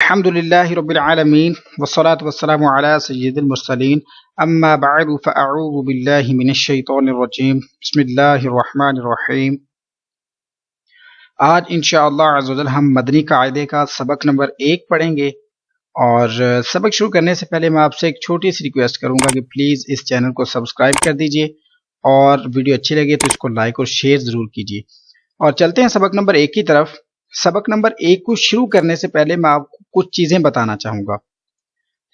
الحمدللہ رب العالمین والصلاة والسلام علی سید المرسلین اما بعد فاعوذ باللہ من الشیطان الرجیم بسم اللہ الرحمن الرحیم۔ آج انشاءاللہ عز و جل ہم مدنی قاعدے کا سبق نمبر 1 پڑھیں گے، اور سبق شروع کرنے سے پہلے میں آپ سے ایک چھوٹی سی ریکویسٹ کروں گا کہ پلیز اس چینل کو سبسکرائب کر دیجئے، اور ویڈیو اچھی لگے تو اس کو لائک اور شیئر ضرور کیجئے۔ اور چلتے ہیں سبق نمبر 1 کی طرف۔ سبق نمبر 1 کو شروع کرنے سے پہلے میں آپ کو کچھ چیزیں بتانا چاہوں گا۔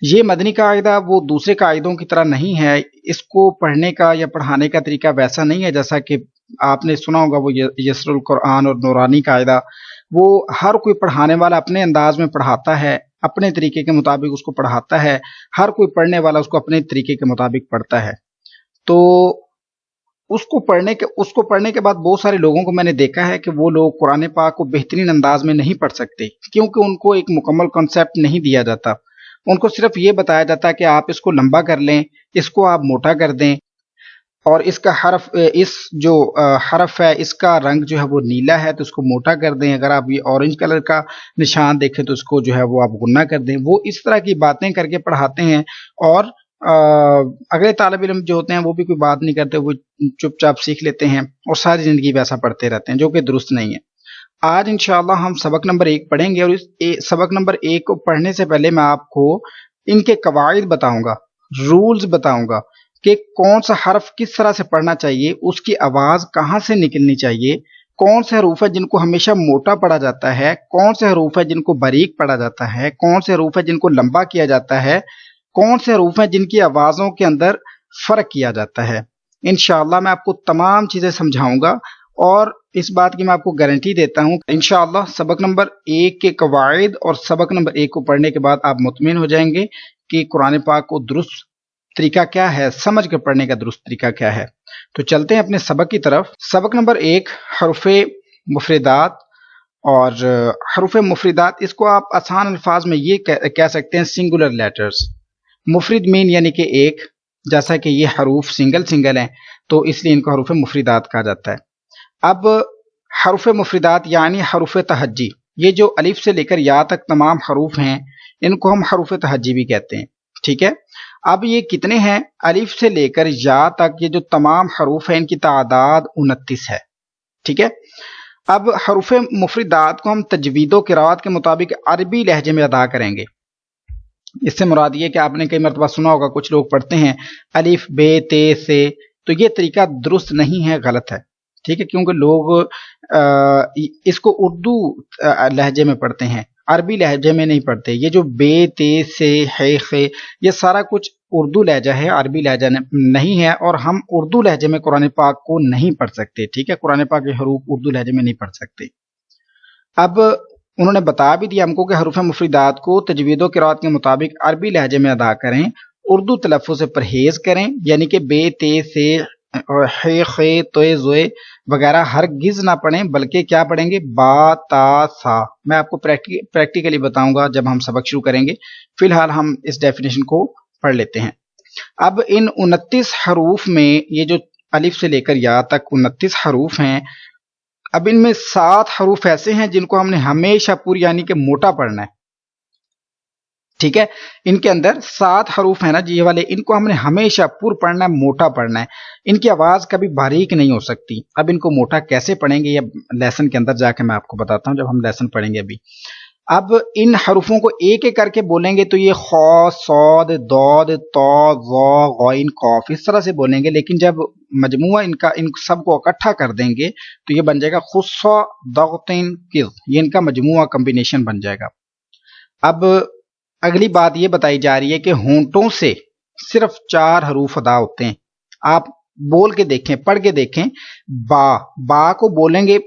یہ مدنی قاعدہ وہ دوسرے قاعدوں کی طرح نہیں ہے، اس کو پڑھنے کا یا پڑھانے کا طریقہ ویسا نہیں ہے جیسا کہ آپ نے سنا ہوگا وہ یسر القرآن اور نورانی قاعدہ۔ وہ ہر کوئی پڑھانے والا اپنے انداز میں پڑھاتا ہے، اپنے طریقے کے مطابق اس کو پڑھاتا ہے، ہر کوئی پڑھنے والا اس کو اپنے طریقے کے مطابق پڑھتا ہے۔ تو اس کو پڑھنے کے بعد بہت سارے لوگوں کو میں نے دیکھا ہے کہ وہ لوگ قرآن پاک کو بہترین انداز میں نہیں پڑھ سکتے، کیونکہ ان کو ایک مکمل کنسیپٹ نہیں دیا جاتا۔ ان کو صرف یہ بتایا جاتا ہے کہ آپ اس کو لمبا کر لیں، اس کو آپ موٹا کر دیں، اور اس کا حرف ہے اس کا رنگ جو ہے وہ نیلا ہے تو اس کو موٹا کر دیں، اگر آپ یہ اورنج کلر کا نشان دیکھیں تو اس کو جو ہے وہ آپ غنہ کر دیں۔ وہ اس طرح کی باتیں کر کے پڑھاتے ہیں، اور اگلے طالب علم جو ہوتے ہیں وہ بھی کوئی بات نہیں کرتے، وہ چپ چاپ سیکھ لیتے ہیں اور ساری زندگی ویسا پڑھتے رہتے ہیں، جو کہ درست نہیں ہے۔ آج انشاءاللہ ہم سبق نمبر 1 پڑھیں گے، اور اس سبق نمبر 1 کو پڑھنے سے پہلے میں آپ کو ان کے قواعد بتاؤں گا، رولز بتاؤں گا کہ کون سا حرف کس طرح سے پڑھنا چاہیے، اس کی آواز کہاں سے نکلنی چاہیے، کون سے حروف ہیں جن کو ہمیشہ موٹا پڑھا جاتا ہے، کون سے حروف ہیں جن کو باریک پڑھا جاتا ہے، کون سے حروف ہیں جن کو لمبا کیا جاتا ہے، کون سے حروف ہیں جن کی آوازوں کے اندر فرق کیا جاتا ہے۔ انشاءاللہ میں آپ کو تمام چیزیں سمجھاؤں گا، اور اس بات کی میں آپ کو گارنٹی دیتا ہوں انشاءاللہ سبق نمبر 1 کے قواعد اور سبق نمبر 1 کو پڑھنے کے بعد آپ مطمئن ہو جائیں گے کہ قرآن پاک کو درست طریقہ کیا ہے، سمجھ کر پڑھنے کا درست طریقہ کیا ہے۔ تو چلتے ہیں اپنے سبق کی طرف۔ سبق نمبر 1 حروف مفردات۔ اور حروف مفردات اس کو آپ آسان الفاظ میں یہ کہہ سکتے ہیں سنگولر لیٹرز۔ مفرد مین یعنی کہ ایک، جیسا کہ یہ حروف سنگل ہیں تو اس لیے ان کو حروف مفردات کہا جاتا ہے۔ اب حروف مفردات یعنی حروف تہجی، یہ جو الف سے لے کر یا تک تمام حروف ہیں ان کو ہم حروف تہجی بھی کہتے ہیں، ٹھیک ہے۔ اب یہ کتنے ہیں؟ الف سے لے کر یا تک یہ جو تمام حروف ہیں ان کی تعداد 29 ہے، ٹھیک ہے۔ اب حروف مفردات کو ہم تجوید و قرات کے مطابق عربی لہجے میں ادا کریں گے۔ اس سے مراد یہ کہ آپ نے کئی مرتبہ سنا ہوگا کچھ لوگ پڑھتے ہیں الف بے تے سے، تو یہ طریقہ درست نہیں ہے، غلط ہے، ٹھیک ہے، کیونکہ لوگ اس کو اردو لہجے میں پڑھتے ہیں، عربی لہجے میں نہیں پڑھتے۔ یہ جو بے تے سے ہے خے یہ سارا کچھ اردو لہجہ ہے، عربی لہجہ نہیں ہے، اور ہم اردو لہجے میں قرآن پاک کو نہیں پڑھ سکتے، ٹھیک ہے، قرآن پاک کے حروف اردو لہجے میں نہیں پڑھ سکتے۔ اب انہوں نے بتا بھی دیا ہم کو کہ حروف مفردات کو تجوید و قرات کے مطابق عربی لہجے میں ادا کریں، اردو تلفظ سے پرہیز کریں، یعنی کہ بے تے سے ہے خے توے زوے وغیرہ ہرگز نہ پڑھیں، بلکہ کیا پڑھیں گے؟ با تا سا۔ میں آپ کو پریکٹیکلی بتاؤں گا جب ہم سبق شروع کریں گے، فی الحال ہم اس ڈیفینیشن کو پڑھ لیتے ہیں۔ اب ان 29 حروف میں یہ جو الف سے لے کر یا تک 29 حروف ہیں، اب ان میں 7 حروف ایسے ہیں جن کو ہم نے ہمیشہ پوری یعنی کہ موٹا پڑھنا ہے، ٹھیک ہے۔ ان کے اندر 7 حروف ہیں نا جی، یہ والے، ان کو ہم نے ہمیشہ پور پڑھنا ہے، موٹا پڑھنا ہے، ان کی آواز کبھی باریک نہیں ہو سکتی۔ اب ان کو موٹا کیسے پڑھیں گے یہ لیسن کے اندر جا کے میں آپ کو بتاتا ہوں جب ہم لیسن پڑھیں گے ابھی۔ اب ان حروفوں کو ایک ایک کر کے بولیں گے تو یہ خا، صاد، ضاد، طا، ظا، غین، قاف اس طرح سے بولیں گے، لیکن جب مجموعہ ان سب کو اکٹھا کر دیں گے تو یہ بن جائے گا خصا ضغطن قذ، یہ ان کا مجموعہ کمبینیشن بن جائے گا۔ اب اگلی بات یہ بتائی جا رہی ہے کہ ہونٹوں سے صرف 4 حروف ادا ہوتے ہیں۔ آپ بول کے دیکھیں، پڑھ کے دیکھیں، با کو بولیں گے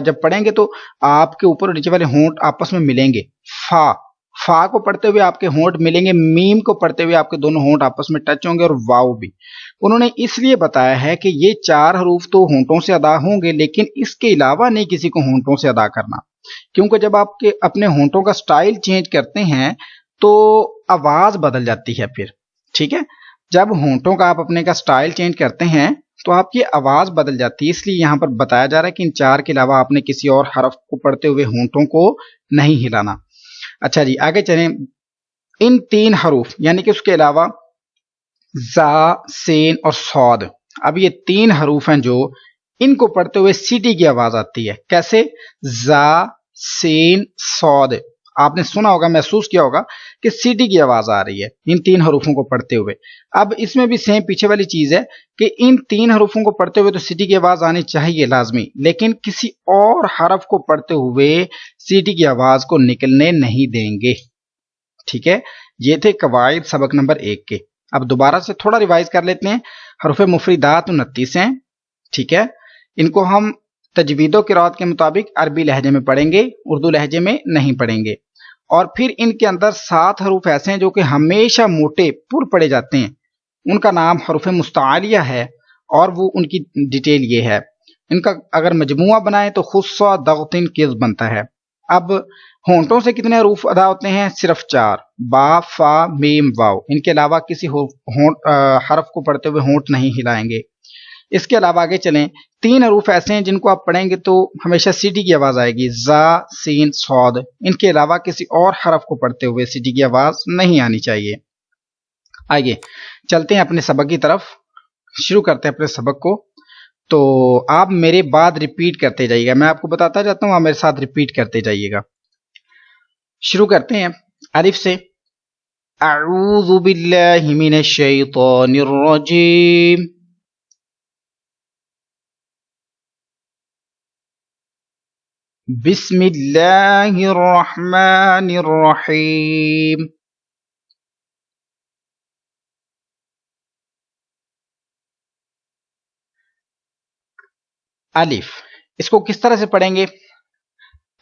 جب پڑھیں گے تو آپ کے اوپر اور نیچے والے ہونٹ آپس میں ملیں گے۔ فا کو پڑھتے ہوئے آپ کے ہونٹ ملیں گے، میم کو پڑھتے ہوئے آپ کے دونوں ہونٹ آپس میں ٹچ ہوں گے، اور واو بھی۔ انہوں نے اس لیے بتایا ہے کہ یہ 4 حروف تو ہونٹوں سے ادا ہوں گے، لیکن اس کے علاوہ نہیں کسی کو ہونٹوں سے ادا کرنا، کیونکہ جب آپ کے اپنے ہونٹوں کا سٹائل چینج کرتے ہیں تو آواز بدل جاتی ہے پھر، ٹھیک ہے۔ جب ہونٹوں کا آپ اپنے کا سٹائل چینج کرتے ہیں تو آپ کی آواز بدل جاتی ہے، اس لیے یہاں پر بتایا جا رہا ہے کہ ان 4 کے علاوہ آپ نے کسی اور حرف کو پڑھتے ہوئے ہونٹوں کو نہیں ہلانا۔ अच्छा जी, आगे चलें। इन 3 हरूफ यानी कि उसके अलावा जा, सेन और सौद, अब ये 3 हरूफ हैं जो इनको पढ़ते हुए सीटी की आवाज आती है। कैसे? जा, सेन, सौद, आपने सुना होगा, महसूस किया होगा कि सीटी की आवाज आ रही है इन 3 हरूफों को पढ़ते हुए। अब इसमें भी सेम पीछे वाली चीज है कि इन 3 हरूफों को पढ़ते हुए तो सीटी की आवाज आनी चाहिए लाजमी, लेकिन किसी और हरफ को पढ़ते हुए सीटी की आवाज को निकलने नहीं देंगे। ठीक है, ये थे कवायद सबक नंबर 1 के। अब दोबारा से थोड़ा रिवाइज कर लेते हैं। हरूफ मुफरीदात 29 हैं। ठीक है, इनको हम तजवीदो किरात के मुताबिक अरबी लहजे में पढ़ेंगे, उर्दू लहजे में नहीं पढ़ेंगे। और फिर इनके अंदर 7 हरूफ ऐसे हैं जो कि हमेशा मोटे पुर पढ़े जाते हैं, उनका नाम हरूफ मुस्तालिया है और वो उनकी डिटेल ये है। इनका अगर मजमुआ बनाए तो खुस्सा दगतिन किज बनता है। अब होंठों से कितने हरूफ अदा होते हैं? सिर्फ 4, बा, फा, मीम, वाव। इनके अलावा किसी हरफ को पढ़ते हुए होंठ नहीं हिलाएंगे। इसके अलावा आगे चलें, 3 हरूफ ऐसे हैं जिनको आप पढ़ेंगे तो हमेशा सीटी की आवाज आएगी, जा, सीन, सौद। इनके अलावा किसी और हरफ को पढ़ते हुए सीटी की आवाज नहीं आनी चाहिए। आइए चलते हैं अपने सबक की तरफ, शुरू करते हैं अपने सबक को। तो आप मेरे बाद रिपीट करते जाइएगा, मैं आपको बताता जाता हूँ, आप मेरे साथ रिपीट करते जाइएगा। शुरू करते हैं अलिफ से। अऊज़ु बिल्लाहि मिनश शैतानिर रजीम। बिस्मिल्लाहिर रहमानिर रहीम। अलिफ, इसको किस तरह से पढ़ेंगे?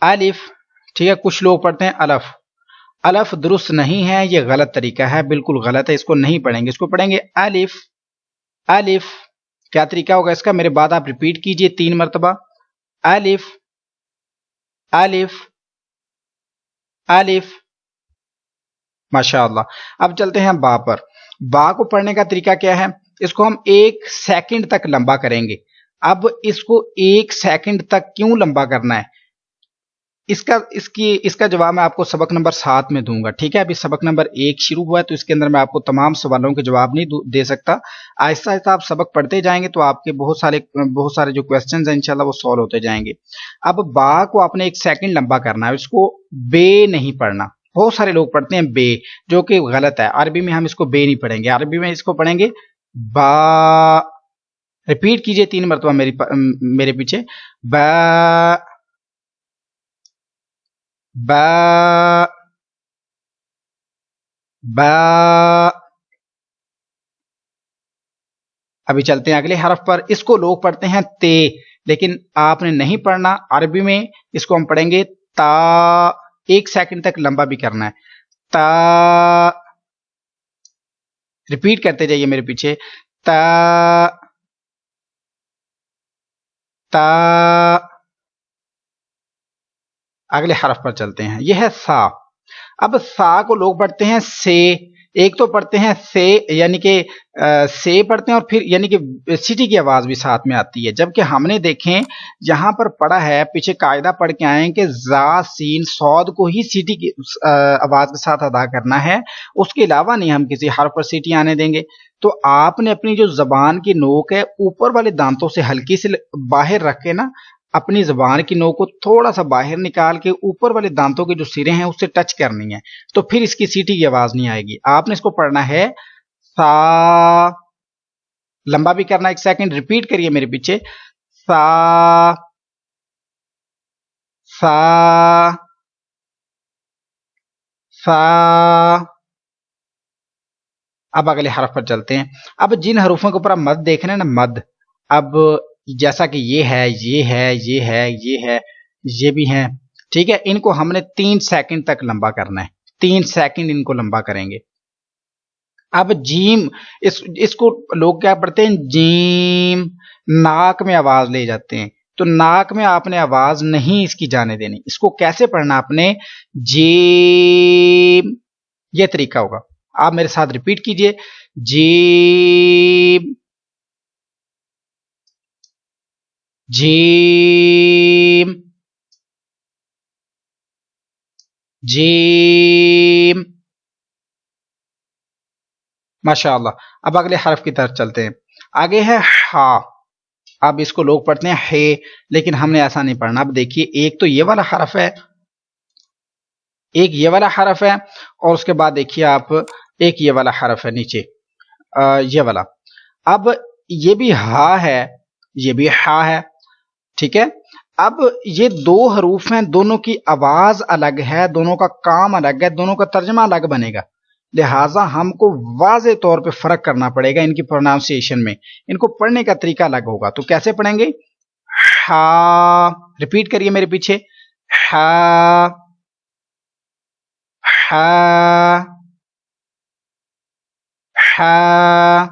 अलिफ, ठीक है, कुछ लोग पढ़ते हैं अलफ। अलफ दुरुस्त नहीं है, ये गलत तरीका है, बिल्कुल गलत है, इसको नहीं पढ़ेंगे, इसको पढ़ेंगे अलिफ। अलिफ, क्या तरीका होगा इसका? मेरे बाद आप रिपीट कीजिए 3 मरतबा। अलिफ, अलिफ, अलिफ। माशाअल्लाह। अब चलते हैं बा पर। बा को पढ़ने का तरीका क्या है? इसको हम 1 सेकंड तक लंबा करेंगे। अब इसको 1 सेकंड तक क्यों लंबा करना है? इसका जवाब मैं आपको सबक नंबर 7 में दूंगा। ठीक है, अभी सबक नंबर 1 शुरू हुआ है तो इसके अंदर मैं आपको तमाम सवालों के जवाब नहीं दे सकता। आहिस्ता आहिस्ता आप सबक पढ़ते जाएंगे तो आपके बहुत सारे जो क्वेश्चंस हैं इंशाल्लाह वो सॉल्व होते जाएंगे। अब बा को आपने 1 सेकंड लंबा करना है, इसको बे नहीं पढ़ना। बहुत सारे लोग पढ़ते हैं बे, जो कि गलत है। अरबी में हम इसको बे नहीं पढ़ेंगे, अरबी में इसको पढ़ेंगे बा। रिपीट कीजिए 3 मरतबा मेरे पीछे। बा, बा, बा। अभी चलते हैं अगले हरफ पर। इसको लोग पढ़ते हैं ते, लेकिन आपने नहीं पढ़ना। अरबी में इसको हम पढ़ेंगे ता। 1 सेकंड तक लंबा भी करना है, ता। रिपीट करते जाइए मेरे पीछे, ता, ता। अगले हरफ पर चलते हैं, यह है सा। अब सा को लोग पढ़ते हैं से। एक तो पढ़ते हैं से यानी कि से पढ़ते हैं और फिर यानी कि सीटी की आवाज भी साथ में आती है, जबकि हमने देखें यहां पर पढ़ा है, पीछे कायदा पढ़ के आए कि जा, सीन, सौद को ही सीटी की आवाज के साथ अदा करना है, उसके अलावा नहीं हम किसी हर्फ पर सीटी आने देंगे। तो आपने अपनी जो जबान की नोक है ऊपर वाले दांतों से हल्की से बाहर रख के ना, अपनी जबान की नोक को थोड़ा सा बाहर निकाल के ऊपर वाले दांतों के जो सिरे हैं उससे टच करनी है, तो फिर इसकी सीटी की आवाज नहीं आएगी। आपने इसको पढ़ना है सा। लंबा भी करना, 1 सेकंड रिपीट करिए मेरे पीछे, सा, सा, सा। अब अगले हरफ पर चलते हैं। अब जिन हरूफों के ऊपर आप मद देख रहे हैं ना, मद, अब जैसा कि ये है, ये है, ये है, ये है, ये भी है, ठीक है, इनको हमने 3 सेकंड तक लंबा करना है। 3 सेकंड इनको लंबा करेंगे। अब जीम, इसको लोग क्या पढ़ते हैं? जीम, नाक में आवाज ले जाते हैं, तो नाक में आपने आवाज नहीं इसकी जाने देनी। इसको कैसे पढ़ना आपने? जीम, ये तरीका होगा। आप मेरे साथ रिपीट कीजिए, जीम, जीम, जीम। माशाअल्लाह। अब अगले हरफ की तरफ चलते हैं। आगे है हा। अब इसको लोग पढ़ते हैं हे, लेकिन हमने ऐसा नहीं पढ़ना। अब देखिए, एक तो ये वाला हरफ है, एक ये वाला हरफ है, और उसके बाद देखिए आप एक ये वाला हरफ है नीचे, ये वाला। अब ये भी हा है, ये भी हा है, ठीक है। अब ये दो हरूफ हैं, दोनों की आवाज अलग है, दोनों का काम अलग है, दोनों का तर्जमा अलग बनेगा, लिहाजा हमको वाज़े तौर पे फर्क करना पड़ेगा इनकी प्रोनाउंसिएशन में। इनको पढ़ने का तरीका अलग होगा। तो कैसे पढ़ेंगे? हा, रिपीट करिए मेरे पीछे, हा, हा, हा।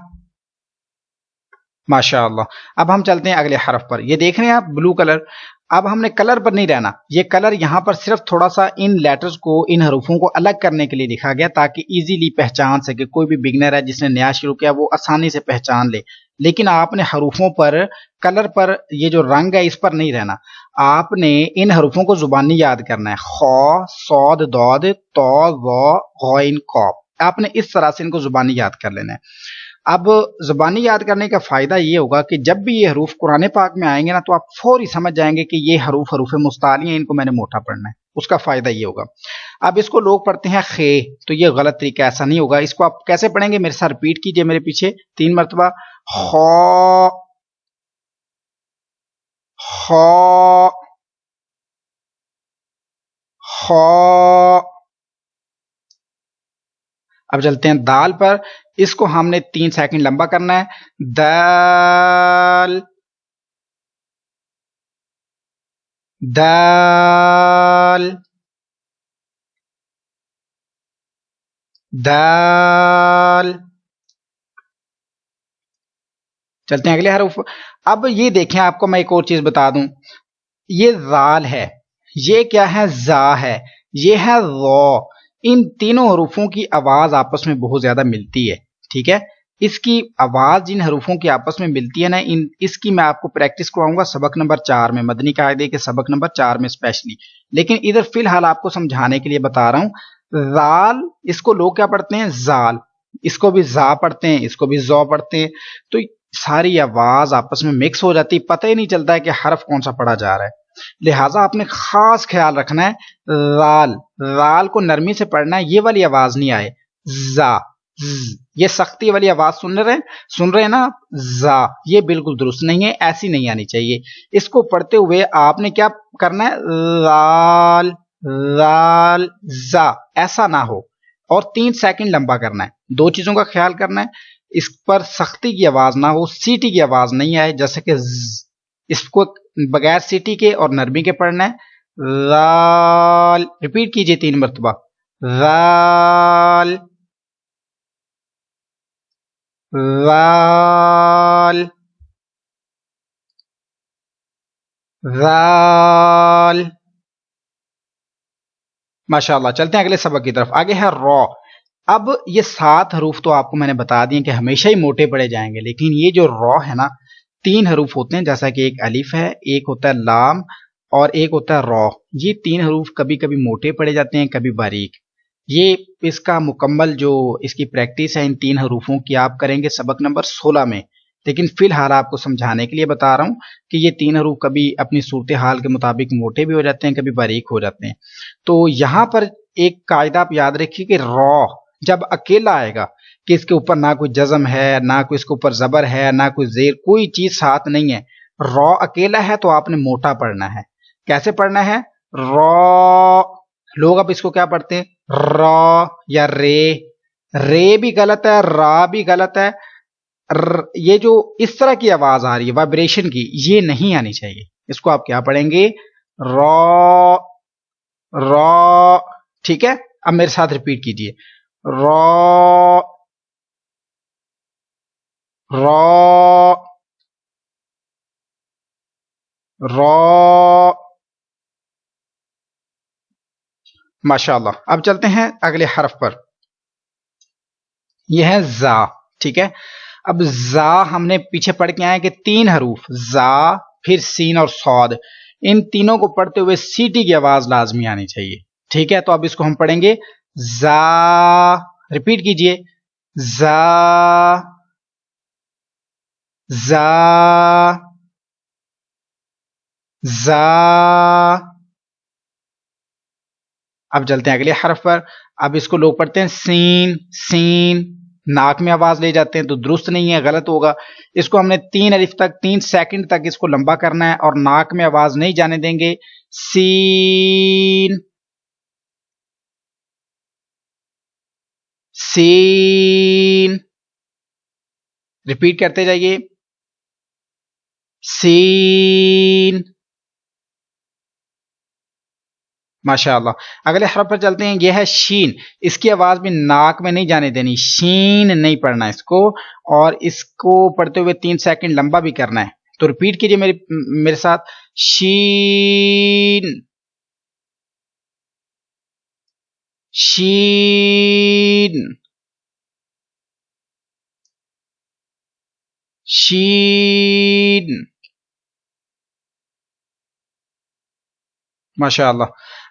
माशाअल्लाह। अब हम चलते हैं अगले हरफ पर। ये देख रहे हैं आप ब्लू कलर। अब हमने कलर पर नहीं रहना, ये कलर यहाँ पर सिर्फ थोड़ा सा इन लेटर्स को, इन हरूफों को अलग करने के लिए लिखा गया, ताकि इजीली पहचान सके। कोई भी बिगनर है जिसने नया शुरू किया वो आसानी से पहचान ले। लेकिन आपने हरूफों पर, कलर पर, ये जो रंग है इस पर नहीं रहना। आपने इन हरूफों को जुबानी याद करना है। खौ, सौद, दौद, तौ, वो, गौइन, कौफ। आपने इस तरह से इनको जुबानी याद कर लेना है। अब ज़बानी याद करने का फ़ायदा ये होगा कि जब भी ये हरूफ कुरान पाक में आएंगे ना, तो आप फौरी समझ जाएंगे कि ये हरूफ हरूफ मुस्ताली हैं, इनको मैंने मोटा पढ़ना है। उसका फ़ायदा ये होगा। अब इसको लोग पढ़ते हैं खे, तो ये गलत तरीका, ऐसा नहीं होगा। इसको आप कैसे पढ़ेंगे? मेरे साथ रिपीट कीजिए मेरे पीछे 3 मरतबा। खौ, खौ, खौ। अब चलते हैं दाल पर। इसको हमने 3 सेकंड लंबा करना है। दाल, दाल, दाल। चलते हैं अगले हरफ। अब ये देखें, आपको मैं एक और चीज बता दूं, ये जाल है, ये क्या है? जा है, ये है रो। इन तीनों हरूफों की आवाज आपस में बहुत ज्यादा मिलती है, ठीक है। इसकी आवाज जिन हरूफों की आपस में मिलती है ना, इसकी मैं आपको प्रैक्टिस करवाऊंगा सबक नंबर 4 में, मदनी कायदे के सबक नंबर 4 में स्पेशली। लेकिन इधर फिलहाल आपको समझाने के लिए बता रहा हूं। जाल, इसको लोग क्या पढ़ते हैं? जाल। इसको भी जा पढ़ते हैं, इसको भी जौ पढ़ते हैं। तो सारी आवाज आपस में मिक्स हो जाती, पता ही नहीं चलता है कि हरफ कौन सा पढ़ा जा रहा है। लिहाजा आपने खास ख्याल रखना है, राल, राल को नरमी से पढ़ना है, ये वाली आवाज नहीं आए। जा, ये सख्ती वाली आवाज सुन रहे हैं ना आप? जा, ये बिल्कुल दुरुस्त नहीं है, ऐसी नहीं आनी चाहिए। इसको पढ़ते हुए आपने क्या करना है? राल, राल, जा, ऐसा ना हो, और 3 सेकंड लंबा करना है। 2 चीजों का ख्याल करना है, इस पर सख्ती की आवाज ना हो, सीटी की आवाज नहीं आए, जैसे कि इसको बगैर सीटी के और नरमी के पढ़ना है। राल, रिपीट कीजिए 3 मरतबा। राल, राल, राल। माशाअल्लाह। चलते हैं अगले सबक की तरफ। आगे है रॉ। अब ये 7 हरूफ तो आपको मैंने बता दिए कि हमेशा ही मोटे पढ़े जाएंगे, लेकिन ये जो रॉ है ना, 3 हरूफ होते हैं, जैसा कि एक अलिफ है, एक होता है लाम, और एक होता है रॉ। ये 3 हरूफ कभी कभी मोटे पढ़े जाते हैं, कभी बारीक। ये इसका मुकम्मल जो इसकी प्रैक्टिस है इन 3 हरूफों की आप करेंगे सबक नंबर 16 में। लेकिन फिलहाल आपको समझाने के लिए बता रहा हूं कि ये 3 हरूफ कभी अपनी सूरत हाल के मुताबिक मोटे भी हो जाते हैं, कभी बारीक हो जाते हैं। तो यहां पर एक कायदा आप याद रखिए कि रॉ जब अकेला आएगा, कि इसके ऊपर ना कोई जज़म है, ना कोई इसके ऊपर जबर है, ना कोई जेर, कोई चीज साथ नहीं है, रॉ अकेला है, तो आपने मोटा पढ़ना है। कैसे पढ़ना है? रॉ। लोग अब इसको क्या पढ़ते हैं? रॉ या रे। रे भी गलत है, रा भी गलत है। ये जो इस तरह की आवाज आ रही है वाइब्रेशन की, ये नहीं आनी चाहिए। इसको आप क्या पढ़ेंगे? रॉ, रॉ, ठीक है। अब मेरे साथ रिपीट कीजिए। Raw, raw, raw. माशाअल्लाह। अब चलते हैं अगले हरफ पर। यह है जा, ठीक है। अब जा हमने पीछे पढ़ के आए कि 3 हरूफ, जा, फिर सीन और सौद, इन तीनों को पढ़ते हुए सीटी की आवाज लाजमी आनी चाहिए। ٹھیک ہے، تو اب اس کو ہم پڑھیں گے زا. ریپیٹ کیجئے زا زا زا. اب چلتے ہیں اگلے حرف پر. اب اس کو لوگ پڑھتے ہیں سین. سین ناک میں آواز لے جاتے ہیں تو درست نہیں ہے، غلط ہوگا. اس کو ہم نے 3 الف تک 3 سیکنڈ تک اس کو لمبا کرنا ہے اور ناک میں آواز نہیں جانے دیں گے. سین سین. ریپیٹ کرتے جائیے سین. ماشاءاللہ. اگلے حرف پر چلتے ہیں، یہ ہے شین. اس کی آواز بھی ناک میں نہیں جانے دینی، شین نہیں پڑھنا اس کو، اور اس کو پڑھتے ہوئے 3 سیکنڈ لمبا بھی کرنا ہے. تو ریپیٹ کیجئے میرے ساتھ شین شین شین. ماشاءاللہ.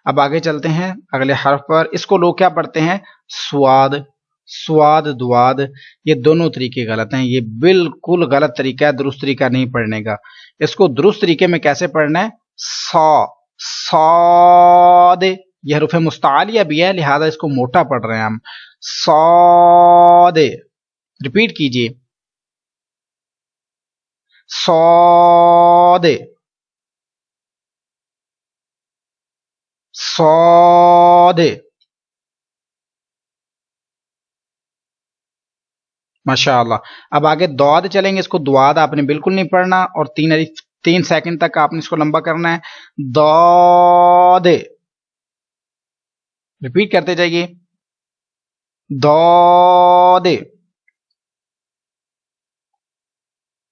اب آگے چلتے ہیں اگلے حرف پر. اس کو لوگ کیا پڑھتے ہیں؟ سواد. سواد دواد. یہ دونوں طریقے غلط ہیں، یہ بالکل غلط طریقہ ہے، درست طریقہ نہیں پڑھنے کا. اس کو درست طریقے میں کیسے پڑھنا ہے؟ سا صاد. یہ حروف مستعلیہ بھی ہے، لہذا اس کو موٹا پڑھ رہے ہیں ہم. صاد. ریپیٹ کیجئے صاد صاد. ماشاءاللہ. اب آگے دواد چلیں گے. اس کو دواد آپ نے بالکل نہیں پڑھنا اور 3 سیکنڈ تک آپ نے اس کو لمبا کرنا ہے. داد. ریپیٹ کرتے جائیے داد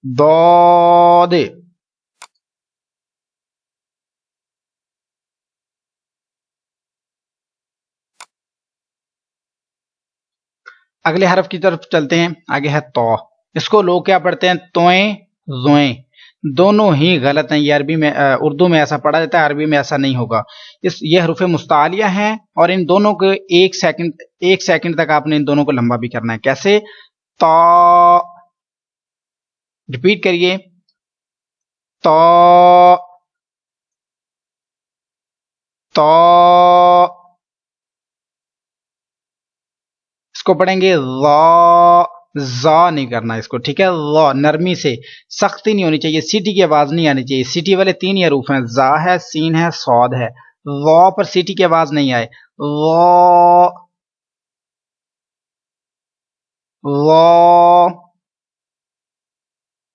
داد. اگلے حرف کی طرف چلتے ہیں. آگے ہے تو. اس کو لوگ کیا پڑھتے ہیں؟ توئیں زوئیں. دونوں ہی غلط ہیں. یہ عربی میں اردو میں ایسا پڑھا جاتا ہے، عربی میں ایسا نہیں ہوگا. یہ حروف مستعلیہ ہیں اور ان دونوں کو 1 سیکنڈ تک آپ نے ان دونوں کو لمبا بھی کرنا ہے. کیسے؟ تا. ریپیٹ کریے تا تا. اس کو پڑھیں گے زا نہیں کرنا اس کو، ٹھیک ہے؟ لا نرمی سے، سختی نہیں ہونی چاہیے، سیٹی کی آواز نہیں آنی چاہیے. سیٹی والے 3 ہی حروف ہیں، زا ہے، سین ہے، صاد ہے. لا پر سیٹی کی آواز نہیں آئے. لا لا.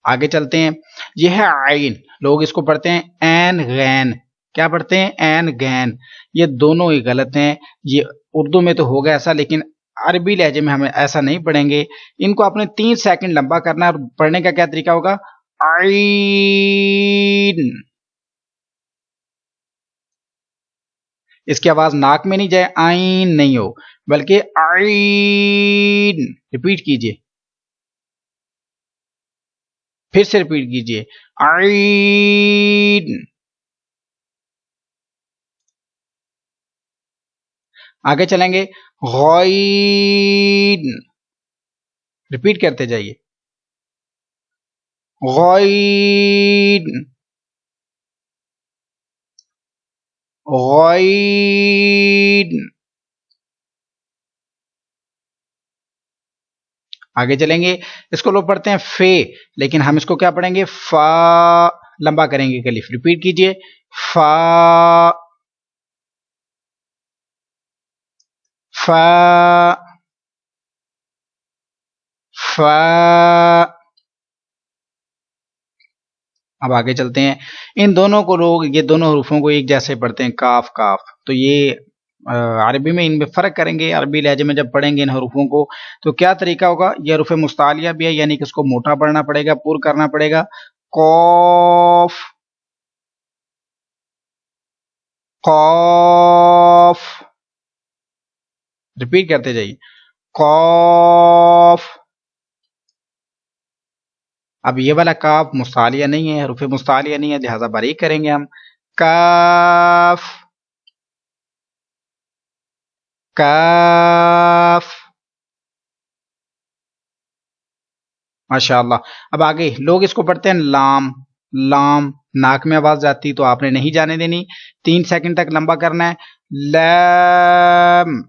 آگے چلتے ہیں. یہ ہے عین. لوگ اس کو پڑھتے ہیں این غین. کیا پڑھتے ہیں؟ این غین. یہ دونوں ہی غلط ہیں. یہ اردو میں تو ہوگا ایسا، لیکن عربی لہجے میں ہمیں ایسا نہیں پڑھیں گے. ان کو آپ نے 3 سیکنڈ لمبا کرنا ہے اور پڑھنے کا کیا طریقہ ہوگا؟ عین. اس کی آواز ناک میں نہیں جائے، آئین نہیں ہو، بلکہ عین. ریپیٹ کیجئے پھر سے ریپیٹ کیجئے عین. آگے چلیں گے غین. ریپیٹ کرتے جائیے غین غین. آگے چلیں گے. اس کو لوگ پڑھتے ہیں فے، لیکن ہم اس کو کیا پڑھیں گے؟ فا. لمبا کریں گے کلف. ریپیٹ کیجئے فا فا فا. اب آگے چلتے ہیں. ان دونوں کو لوگ یہ دونوں حروفوں کو ایک جیسے پڑھتے ہیں، کاف کاف. تو یہ عربی میں ان میں فرق کریں گے. عربی لہجے میں جب پڑھیں گے ان حروفوں کو تو کیا طریقہ ہوگا؟ یہ حروف مستعلیہ بھی ہے، یعنی کہ اس کو موٹا پڑھنا پڑے گا، پر کرنا پڑے گا. قوف قوف. ریپیٹ کرتے جائیے قوف. اب یہ والا کاف مستعلیہ نہیں ہے، حروف مستعلیہ نہیں ہے، لہذا باریک کریں گے ہم. کاف काफ। माशाअल्लाह। अब आगे लोग इसको पढ़ते हैं लाम। लाम, नाक में आवाज जाती तो आपने नहीं जाने देनी, 3 सेकंड तक लंबा करना है। लैम,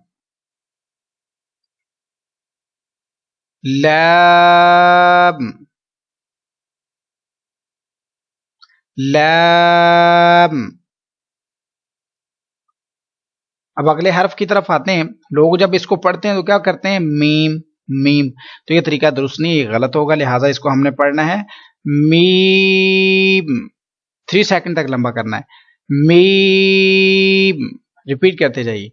लैम, लैम। अब अगले हर्फ की तरफ आते हैं। लोग जब इसको पढ़ते हैं तो क्या करते हैं, मीम, मीम। तो ये तरीका दुरुस्त नहीं, ये गलत होगा, लिहाजा इसको हमने पढ़ना है मीम। 3 सेकंड तक लंबा करना है, मीम। रिपीट करते जाइए,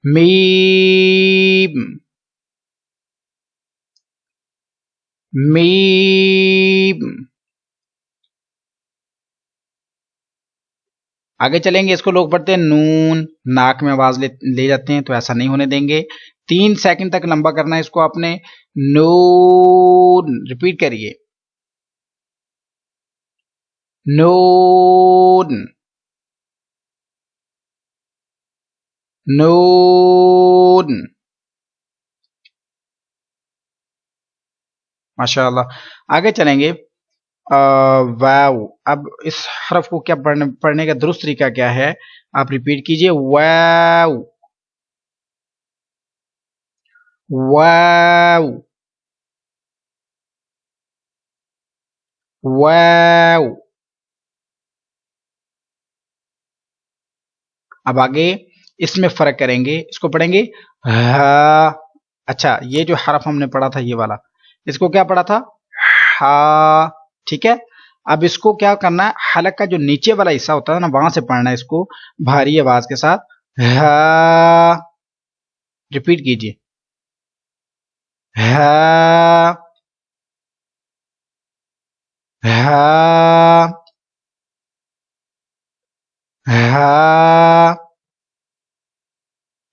मीम, मीम। आगे चलेंगे, इसको लोग पढ़ते हैं नून, नाक में आवाज ले जाते हैं, तो ऐसा नहीं होने देंगे। 3 सेकंड तक लंबा करना है इसको आपने, नून। रिपीट करिए, नून, नून। माशाअल्लाह। आगे चलेंगे, वाव। अब इस हरफ को क्या पढ़ने का दुरुस्त तरीका क्या है, आप रिपीट कीजिए, वाव, वाव, वाव। अब आगे इसमें फर्क करेंगे, इसको पढ़ेंगे हा। अच्छा, ये जो हरफ हमने पढ़ा था ये वाला, इसको क्या पढ़ा था, हा, ठीक है। अब इसको क्या करना है, हलक का जो नीचे वाला हिस्सा होता है ना, वहां से पढ़ना है इसको भारी आवाज के साथ, हा। रिपीट कीजिए, हा, हा, हा।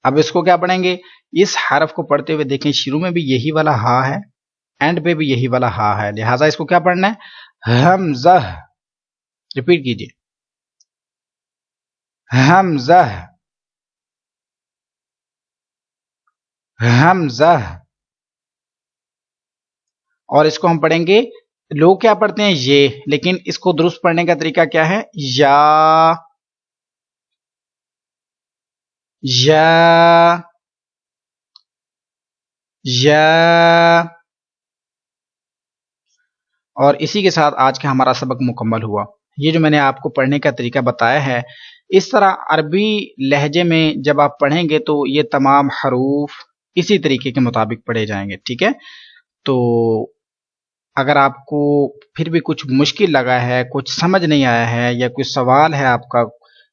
अब इसको क्या पढ़ेंगे, इस हरफ को पढ़ते हुए देखें, शुरू में भी यही वाला हा है, एंड पे भी यही वाला हा है, लिहाजा इसको क्या पढ़ना है, हमज़ा। रिपीट कीजिए, हमज़ा, हमज़ा। और इसको हम पढ़ेंगे, लोग क्या पढ़ते हैं ये, लेकिन इसको दुरुस्त पढ़ने का तरीका क्या है, या, या, या। और इसी के साथ आज का हमारा सबक मुकम्मल हुआ। ये जो मैंने आपको पढ़ने का तरीका बताया है, इस तरह अरबी लहजे में जब आप पढ़ेंगे तो ये तमाम हरूफ इसी तरीके के मुताबिक पढ़े जाएंगे, ठीक है। तो अगर आपको फिर भी कुछ मुश्किल लगा है, कुछ समझ नहीं आया है, या कोई सवाल है आपका,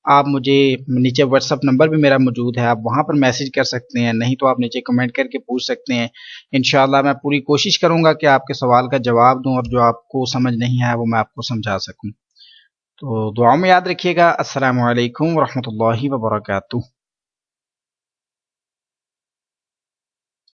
आप मुझे नीचे व्हाट्सअप नंबर भी मेरा मौजूद है, आप वहाँ पर मैसेज कर सकते हैं, नहीं तो आप नीचे कमेंट करके पूछ सकते हैं। इंशाअल्लाह मैं पूरी कोशिश करूँगा कि आपके सवाल का जवाब दूँ, और जो आपको समझ नहीं आया वो मैं आपको समझा सकूँ। तो दुआ में याद रखिएगा। अस्सलामु अलैकुम वरहमतुल्लाहि वबरकातुहू।